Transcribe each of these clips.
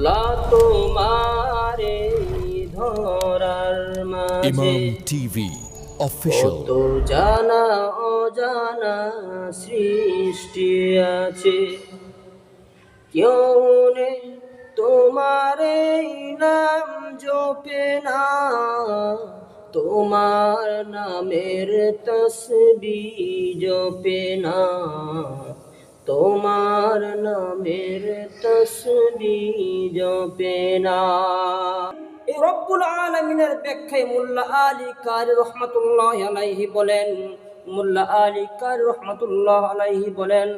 আল্লাহ তোমারে ধরার মাঝে ইমাম টিভি অফিশিয়াল। কত জানা অজানা সৃষ্টি আছে, কেউ নেই তোমারে নাম জপে না, তোমার নামের তসবিহ জপে না, তোমার নামের তসবিহ জপে না। এই রব্বুল আলামিনের ব্যাখ্যায় মোল্লা আলী কারি রহমাতুল্লাহ আলাইহি বলেন, মোল্লা আলী কারি রহমাতুল্লাহ আলাইহি বলেন,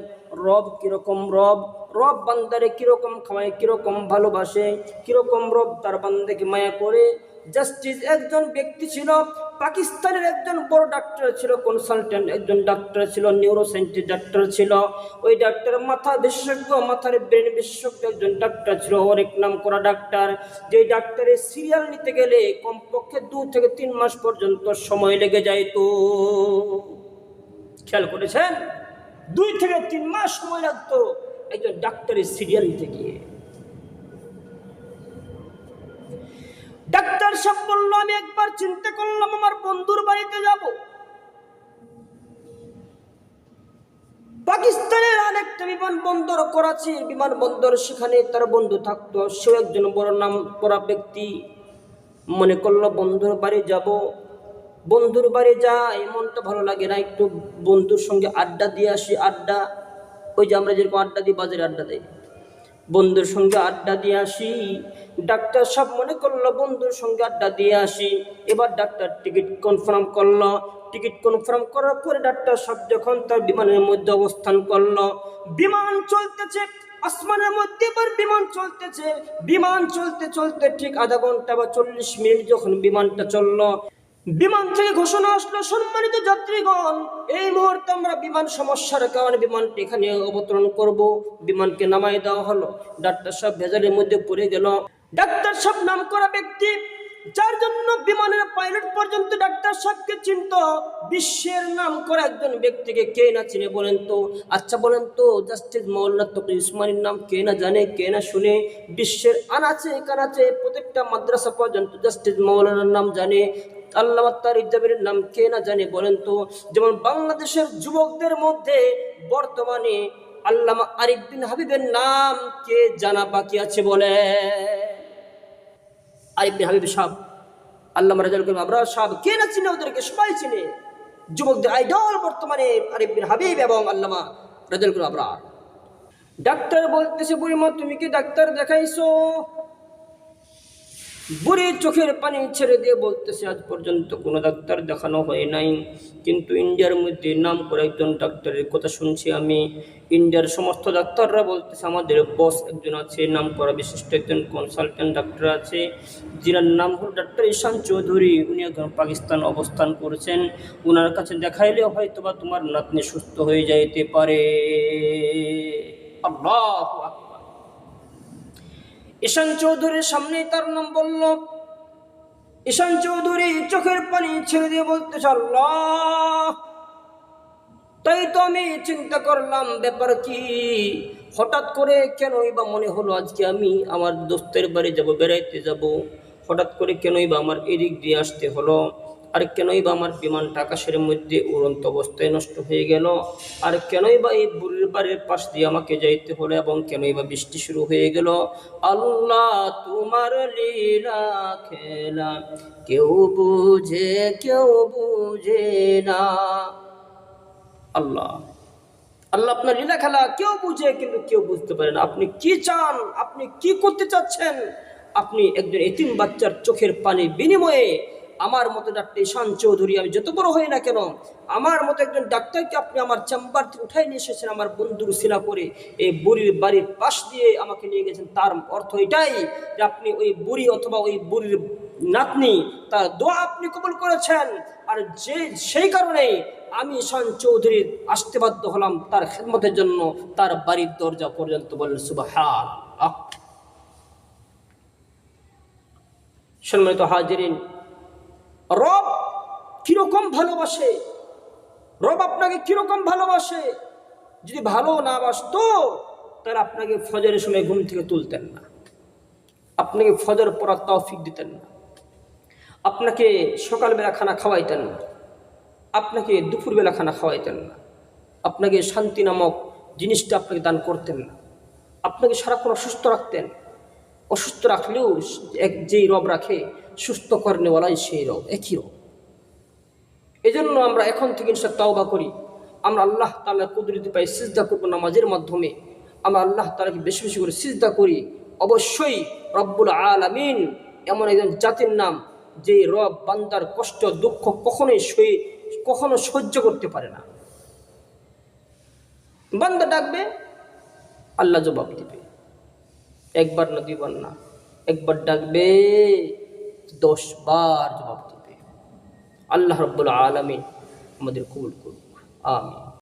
রব কিরকম রব, রব বান্দারে কিরকম খাওয়ায়, কিরকম ভালোবাসে, কিরকম রব তার বান্দাকে মায়া করে। জাস্টিস একজন ব্যক্তি ছিল, পাকিস্তানের একজন বড় ডাক্তার ছিল, কনসালটেন্ট একজন ডাক্তার ছিল, নিউরোসায়েন্টিস্ট ডাক্তার ছিল। ওই ডাক্তার মাথা বিশেষজ্ঞ, মাথার ব্রেন বিশেষজ্ঞ একজন ডাক্তার ছিল, অনেক নাম করা ডাক্তার। যে ডাক্তারের সিরিয়াল নিতে গেলে কমপক্ষে 2 থেকে 3 মাস পর্যন্ত সময় লেগে যায়। তো খেয়াল করেছেন, 2 থেকে 3 মাস সময় লাগতো একজন ডাক্তারের সিরিয়াল নিতে গিয়ে। ডাক্তার সাহেব বলল, আমি একবার চিন্তা করলাম আমার বন্ধুর বাড়িতে যাব। পাকিস্তানের আরেকটা বিমানবন্দর করাচির বিমানবন্দর, সেখানে তার বন্ধু থাকতো, সেও একজন বড় নাম করা ব্যক্তি। মনে করলো বন্ধুর বাড়ি যাব। বন্ধুর বাড়ি যাই, মনটা ভালো লাগে না, একটু বন্ধুর সঙ্গে আড্ডা দিয়ে আসি। আড্ডা, ওই যে আমরা যেরকম আড্ডা দিই, বাজারে আড্ডা দেয়, বন্ধুর সঙ্গে আড্ডা দিয়ে আসি। ডাক্তার সব মনে করলো বন্ধুর সঙ্গে আড্ডা দিয়ে আসি। এবার ডাক্তার টিকিট কনফার্ম করলো। টিকিট কনফার্ম করার পরে ডাক্তার সব যখন তার বিমানের মধ্যে অবস্থান করলো, বিমান চলতেছে আসমানের মধ্যে, এবার বিমান চলতেছে। বিমান চলতে চলতে ঠিক আধা ঘন্টা বা 40 মিনিট যখন বিমানটা চললো, বিমান থেকে ঘোষণা আসলো, সম্মানিত যাত্রীগণ, এই মুহূর্তে আমরা বিমান সমস্যার কারণে বিমানটি এখানে অবতরণ করব। বিমানকে নামাই দেওয়া হলো। ডাক্তার সাহেব ভেজালের মধ্যে পড়ে গেল। ডাক্তার সাহেব নাম করা ব্যক্তি, যার জন্য বিমানের পাইলট পর্যন্ত ডাক্তার সাহেবকে চিনত। বিশ্বের নাম করা একজন ব্যক্তিকে কে না চিনে বলেন তো? আচ্ছা বলেন তো, জাস্টিস মাওলানা তকি উসমানীর নাম কে না জানে, কে না শুনে? বিশ্বের আনাচে কানাচে প্রত্যেকটা মাদ্রাসা পর্যন্ত জাস্টিস মাওলানার নাম জানে। আল্লামা তারিক জাবিরের নাম কে না জানে বলেন তো? যেমন বাংলাদেশের যুবকদের মধ্যে বর্তমানে আল্লামা আরিফ বিন হাবিবের নাম কে জানা বাকি আছে বলে? আরিফ বিন হাবিব সাহেব, আল্লামা রাজাউল করিম আবরার সাহেব, কে না চিনে? ওদেরকে সবাই চিনে। যুবকদের আইডল বর্তমানে আরিফ বিন হাবিব এবং আল্লামা রাজাউল করিম আবরার। ডাক্তার বলতেছে, বুড়িমা তুমি কি ডাক্তার দেখাইছো? বুড়ি চোখের পানি ছেড়ে দিয়ে বলতেছে, আজ পর্যন্ত কোনো ডাক্তার দেখানো হয় নাই, কিন্তু ইন্ডিয়ার মধ্যে নাম করে একজন ডাক্তারের কথা শুনছি আমি। ইন্ডিয়ার সমস্ত ডাক্তাররা বলতেছে আমাদের বস একজন আছে, নাম করা বিশিষ্ট একজন কনসালটেন্ট ডাক্তার আছে, যিনার নাম হল ডাক্তার ঈশান চৌধুরী। উনি এখন পাকিস্তান অবস্থান করেছেন। ওনার কাছে দেখাইলে হয়তো বা তোমার নাতনি সুস্থ হয়ে যাইতে পারে। আল্লাহু আকবার। ঈশান চৌধুরীর সামনেই তার নাম বলল। ঈশান চৌধুরী চোখের পানি ছেড়ে দিয়ে বলতেছে, আল্লাহ, তাই তো আমি চিন্তা করলাম ব্যাপার কি, হঠাৎ করে কেনই বা মনে হলো আজকে আমি আমার দোস্তের বাড়ি যাব, বেড়াইতে যাব, হঠাৎ করে কেনই বা আমার এদিক দিয়ে আসতে হলো, আর কেনই বা আমার বিমানটা আকাশের মধ্যে উড়ন্ত অবস্থায় নষ্ট হয়ে গেল, আর কেনই বা এই বুড়ির বাড়ির পাশ দিয়ে আমাকে যাইতে হলো, এবং কেনই বা বৃষ্টি শুরু হয়ে গেল। আল্লাহ তোমার লীলা খেলা কেউ বুঝে না। আল্লাহ, আল্লাহ আপনার লীলা খেলা কেউ বুঝে, কিন্তু কেউ বুঝতে পারে না। আপনি কি চান, আপনি কি করতে চাচ্ছেন? আপনি একজন এতিম বাচ্চার চোখের পানির বিনিময়ে আমার মতো ডাক্তার ঈশান চৌধুরী, আমি যত বড় হই না কেন, আমার মতো একজন ডাক্তারকে আপনি আমার চেম্বার থেকে উঠাই নিয়ে এসেছেন, আমার বন্ধুর শিলা করে এই বুড়ির বাড়ির পাশ দিয়ে আমাকে নিয়ে গেছেন। তার অর্থ এটাই যে আপনি ওই বুড়ি অথবা ওই বুড়ির নাতনি, তার দোয়া আপনি কবুল করেছেন। আর সেই কারণেই আমি ঈশান চৌধুরীর আসতে বাধ্য হলাম তার খেদমতের জন্য, তার বাড়ির দরজা পর্যন্ত। বলেন সুবহানাল্লাহ। সম্মানিত হাজিরিন, রব কিরকম ভালোবাসে, রব আপনাকে কিরকম ভালোবাসে। যদি ভালো না বাসতো তাহলে আপনাকে ফজরের সময় ঘুম থেকে তুলতেন না। আপনাকে ফজর পড়ার তৌফিক দিতেন না, আপনাকে সকালবেলা খানা খাওয়াইতেন না, আপনাকে দুপুরবেলা খানা খাওয়াইতেন না, আপনাকে শান্তি নামক জিনিসটা আপনাকে দান করতেন না, আপনাকে সারাক্ষণ অসুস্থ রাখতেন। অসুস্থ রাখলেও যেই রব রাখে সুস্থ করেনেওয়ালাই সেই রব, একই রব। এজন্য আমরা এখন থেকে ইনশাআল্লাহ তাওবা করি, আমরা আল্লাহ তাআলার কুদরতি পাই সিজদা করব নামাজের মাধ্যমে, আমরা আল্লাহ তাআলাকে বেশি বেশি করে সিজদা করি। অবশ্যই রব্বুল আলামিন এমন একজন জাতির নাম যে রব বান্দার কষ্ট দুঃখ কখনো সহ্য করতে পারে না। বান্দা ডাকবে, আল্লাহ জবাব দিবে। একবার না, দুইবার না, একবার ডাকবে 10 বার জবাব দিবে। আল্লাহ রাব্বুল আলামিন আমাদের কবুল করুক, আমিন।